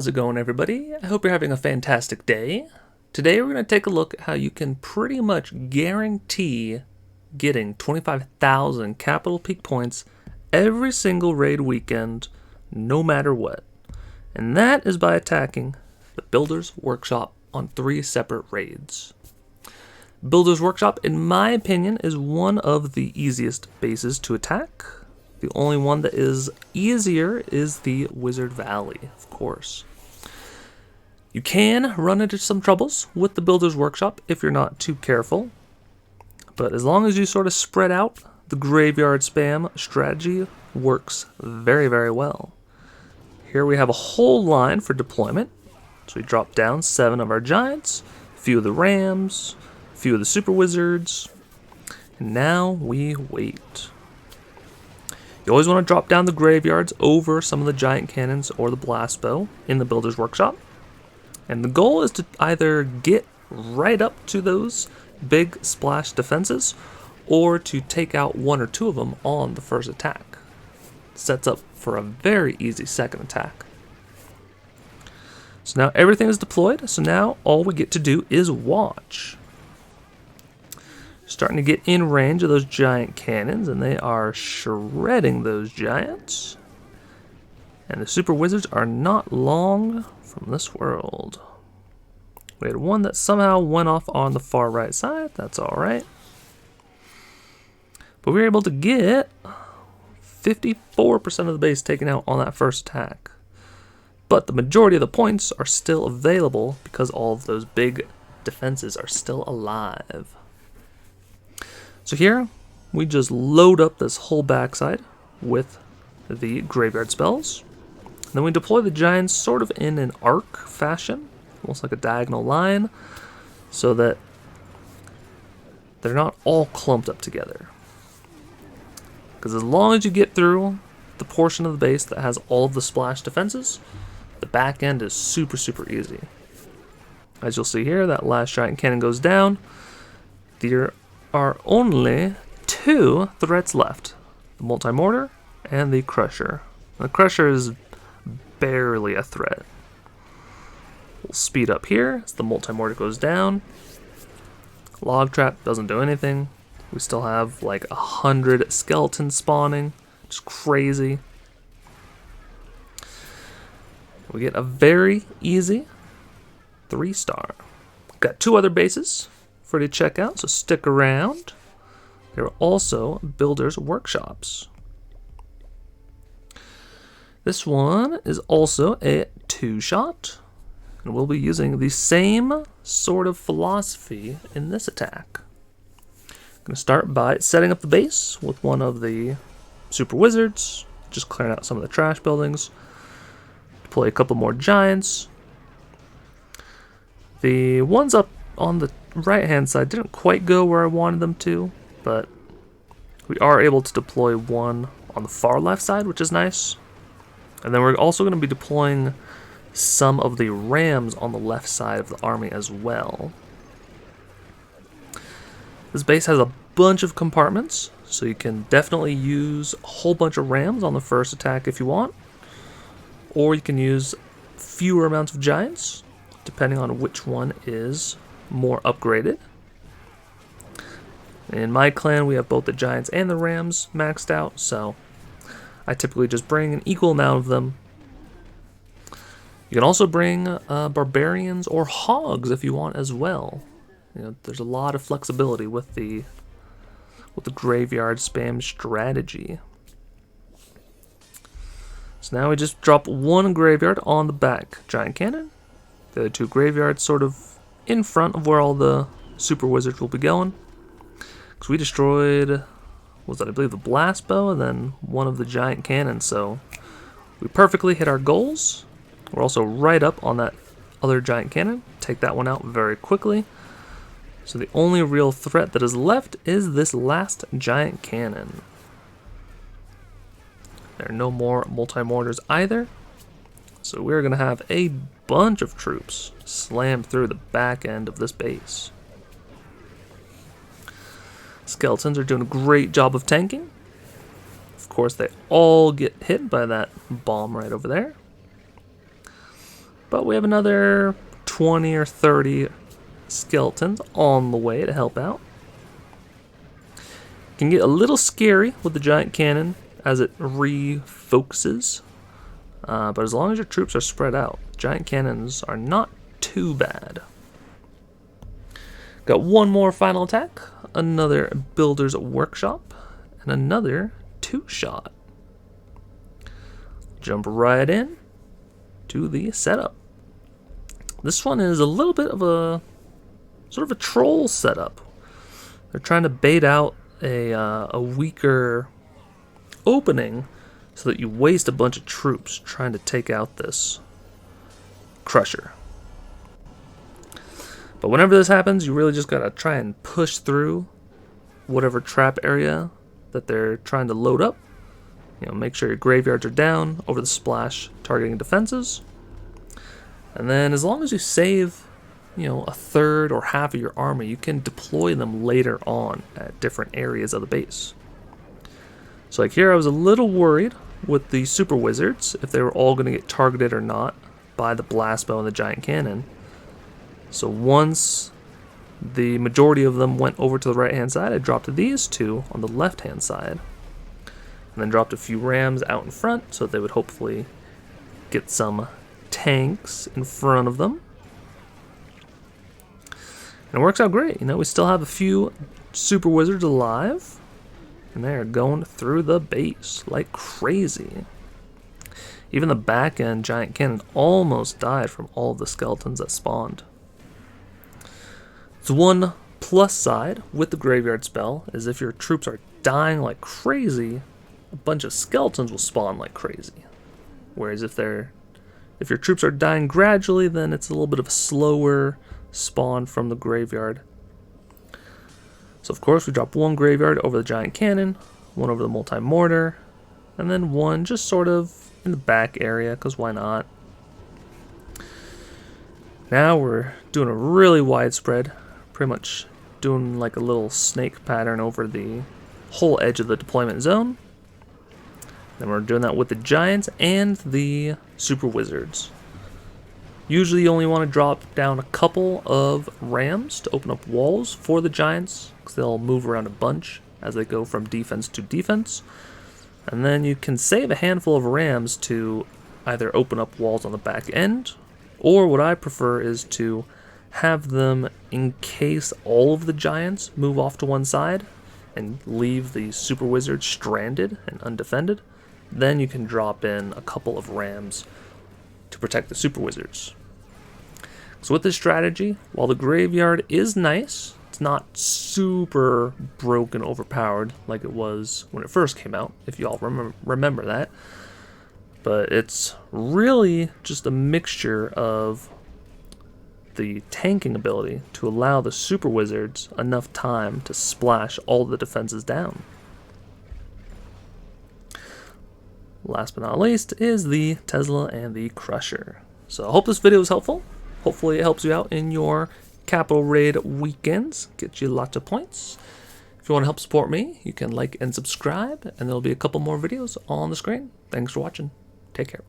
How's it going, everybody? I hope you're having a fantastic day. Today we're going to take a look at how you can pretty much guarantee getting 25,000 Capital Peak points every single raid weekend, no matter what. And that is by attacking the Builder's Workshop on 3 separate raids. Builder's Workshop, in my opinion, is one of the easiest bases to attack. The only one that is easier is the Wizard Valley, of course. You can run into some troubles with the Builder's Workshop if you're not too careful, but as long as you sort of spread out, the graveyard spam strategy works very, very well. Here we have a whole line for deployment, so we drop down 7 of our Giants, a few of the Rams, a few of the Super Wizards, and now we wait. You always want to drop down the graveyards over some of the Giant Cannons or the Blast Bow in the Builder's Workshop. And the goal is to either get right up to those big splash defenses or to take out 1 or 2 of them on the first attack. Sets up for a very easy second attack. So now everything is deployed, so now all we get to do is watch. Starting to get in range of those Giant Cannons, and they are shredding those Giants. And the Super Wizards are not long from this world. We had one that somehow went off on the far right side. That's alright. But we were able to get 54% of the base taken out on that first attack. But the majority of the points are still available because all of those big defenses are still alive. So here, we just load up this whole backside with the graveyard spells. Then we deploy the Giants sort of in an arc fashion, almost like a diagonal line, so that they're not all clumped up together. Because as long as you get through the portion of the base that has all of the splash defenses, the back end is super, super easy. As you'll see here, that last Giant Cannon goes down. There are only 2 threats left, the Multi-Mortar and the Crusher. The Crusher is barely a threat. We'll speed up here as the Multi-Mortar goes down. Log Trap doesn't do anything. We still have like 100 skeletons spawning. Just crazy. We get a very easy 3-star. Got 2 other bases for you to check out, so stick around. There are also Builders Workshops. This one is also a 2-shot, and we'll be using the same sort of philosophy in this attack. I'm going to start by setting up the base with one of the Super Wizards, just clearing out some of the trash buildings. Deploy a couple more Giants. The ones up on the right-hand side didn't quite go where I wanted them to, but we are able to deploy one on the far left side, which is nice. And then we're also going to be deploying some of the Rams on the left side of the army as well. This base has a bunch of compartments, so you can definitely use a whole bunch of Rams on the first attack if you want. Or you can use fewer amounts of Giants, depending on which one is more upgraded. In my clan, we have both the Giants and the Rams maxed out, so I typically just bring an equal amount of them. You can also bring Barbarians or Hogs if you want as well. You know, there's a lot of flexibility with the graveyard spam strategy. So now we just drop 1 graveyard on the back Giant Cannon. The other 2 graveyards sort of in front of where all the Super Wizards will be going. Because we destroyed, I believe, the Blast Bow and then one of the Giant Cannons, so we perfectly hit our goals. We're also right up on that other Giant Cannon. Take that one out very quickly. So the only real threat that is left is this last Giant Cannon. There are no more Multi-Mortars either. So we're going to have a bunch of troops slammed through the back end of this base. Skeletons are doing a great job of tanking. Of course, they all get hit by that bomb right over there. But we have another 20 or 30 skeletons on the way to help out. Can get a little scary with the giant cannon as it refocuses, but as long as your troops are spread out, giant cannons are not too bad. Got one more final attack, another builder's workshop, and another 2-shot. Jump right in to the setup. This one is a little bit of a sort of a troll setup. They're trying to bait out a weaker opening so that you waste a bunch of troops trying to take out this crusher. But whenever this happens, you really just gotta try and push through whatever trap area that they're trying to load up. You know, make sure your graveyards are down over the splash, targeting defenses. And then as long as you save, you know, a third or half of your army, you can deploy them later on at different areas of the base. So like here I was a little worried with the super wizards if they were all going to get targeted or not by the blast bow and the giant cannon. So once the majority of them went over to the right hand side, I dropped these two on the left hand side. And then dropped a few rams out in front so they would hopefully get some tanks in front of them. And it works out great. You know, we still have a few super wizards alive, and they're going through the base like crazy. Even the back end giant cannon almost died from all of the skeletons that spawned. So one plus side with the graveyard spell is if your troops are dying like crazy, a bunch of skeletons will spawn like crazy. Whereas if your troops are dying gradually, then it's a little bit of a slower spawn from the graveyard. So of course we drop one graveyard over the giant cannon, one over the multi-mortar, and then one just sort of in the back area, because why not? Now we're doing a really wide spread, pretty much doing like a little snake pattern over the whole edge of the deployment zone. Then we're doing that with the giants and the super wizards. Usually you only want to drop down a couple of rams to open up walls for the giants, because they'll move around a bunch as they go from defense to defense. And then you can save a handful of rams to either open up walls on the back end, or what I prefer is to have them encase all of the giants, move off to one side, and leave the super wizards stranded and undefended. Then you can drop in a couple of rams to protect the super wizards. So with this strategy, while the graveyard is nice, it's not super broken, overpowered like it was when it first came out, if you all remember that. But it's really just a mixture of the tanking ability to allow the super wizards enough time to splash all the defenses down. Last but not least is the Tesla and the Crusher. So I hope this video was helpful. Hopefully it helps you out in your capital raid weekends, get you lots of points. If you want to help support me, you can like and subscribe, and there'll be a couple more videos on the screen. Thanks for watching. Take care.